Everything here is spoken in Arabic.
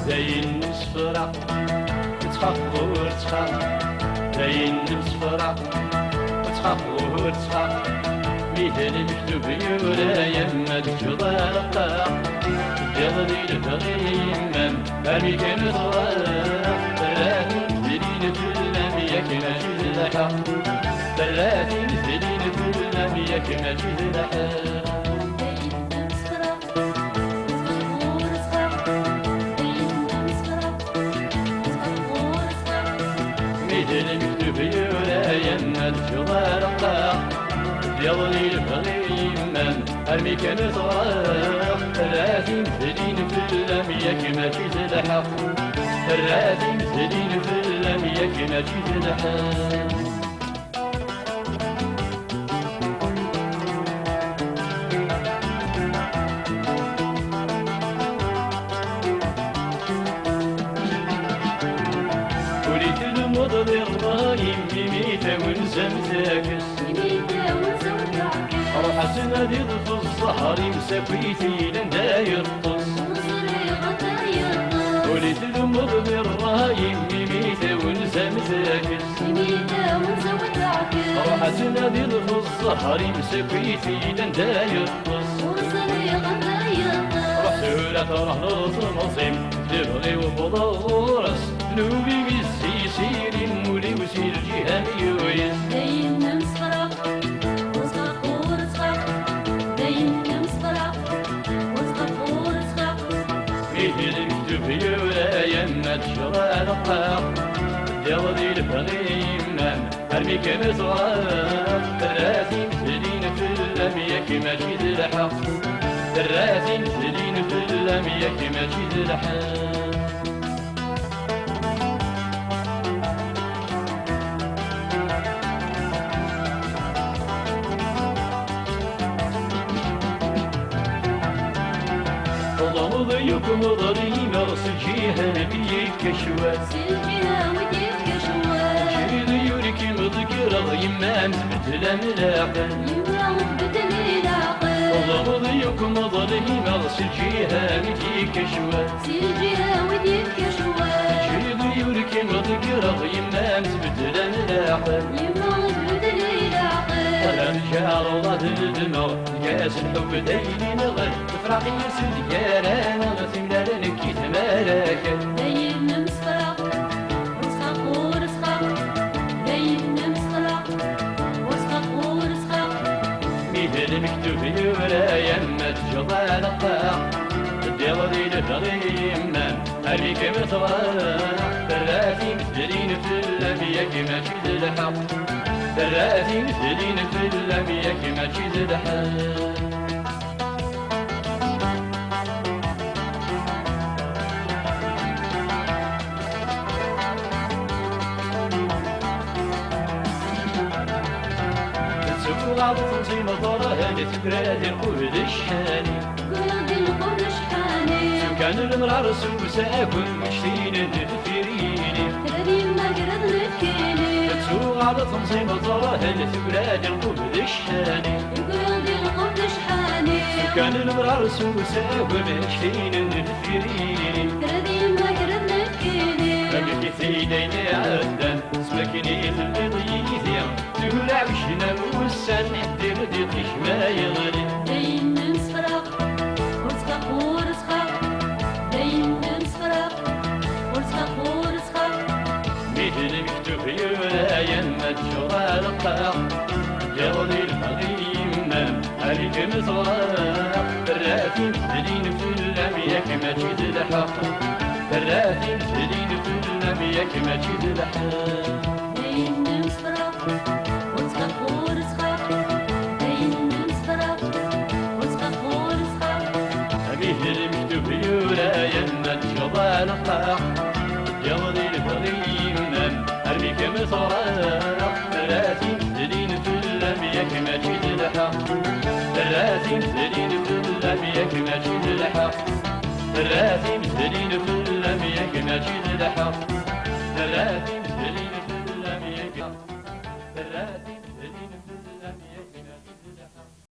داين صفرا تخاف وتخاف داين صفرا تخاف وتخاف مثل المكتوب يورا يما تجرى يغني الغيمم أمي كان صغار ثلاثين سنين في الأمية كما جزلحا ثلاثين سنين في الأمية كما جزلحا يظني الغيمم أرمي كان صغار ثلاثين سنين في الأمية كما تزلحا ثلاثين سنين في الأمية كما تزلحا وليت المضر الرايم بميتة ونزمتاكس روح سنادي في الظهر مسافيتي لندا يرقص وليت المض بالرايم ميميتة ونزمتاكس روح سنادي في الظهر مسافيتي لندا يرقص رحت ولا تروح نصمصم تبغي وبضورس نوبي بالسيسير مولي وسير جهام يويس يورا يما تشرى القاق يغضي الفغيمم أرمي كما صغار ثلاثين سنين في الأمية كما تزلحا ثلاثين سنين في الأمية كما تزلحا ضيكم ضرينا سجيها بيك كشوات سجيها وديك كشوات شريد يوريك مذكرة يمان تبدل ملاقا يمان تبدل ملاقا ضيكم ضرينا سجيها بيك كشوات سجيها وديك كشوات شريد يوريك مذكرة يمان تبدل ملاقا يمان تبدل ملاقا رجال الله الدماغ كاس الحب دايلي نغل تفرحي يسد كارانا تملا لنكي تماراك داين مسخرة وسخق ورسخق داين مسخرة وسخق ورسخق مثل المكتوب يورا يما تجضى القاع تديضي لفغيمم أبي كما صغار ثلاثين سنين في الأمية كما تزلحا ثلاثين سنين في الأمية كما تزلحا تسوق على تنصيم ضرها لتكراد القود الشاني قرد القول شحاني كان المرار سوساكن مشتين الدفيريني هذه ما قرد نفكيني تسوق على تنصيم ضرها لتكراد القود الشاني قرد القول شحاني كان المرار سوساكن مشتين الدفيريني هذه ما قرد نفكيني أبي سيدين عدن سمكني اللي ضيثيا تهلع بشنا والسن دير ديقش ما يغلي داين مسخرة ورسخق ورسخق داين مسخرة ورسخق ورسخق مثل مكتوب يورا يما تشرى القاع يغضي الفغيمم عليك مصغار ثلاثين سنين في الأمية كما تزلحا ثلاثين ياك ماشي بالحال داين نصفرة ورزقك ورزقك داين نصفرة ورزقك ورزقك أبيه المكتوب يورا يما تشوضا نقطع يمضي الفضيم أرميك مصرا راسي زدين في اللم ياك ماشي بالحال الراسي زدين في اللم ياك ماشي بالحال الراسي زدين في اللم ياك ماشي بالحال الراسي زدين في اللم ياك الراسي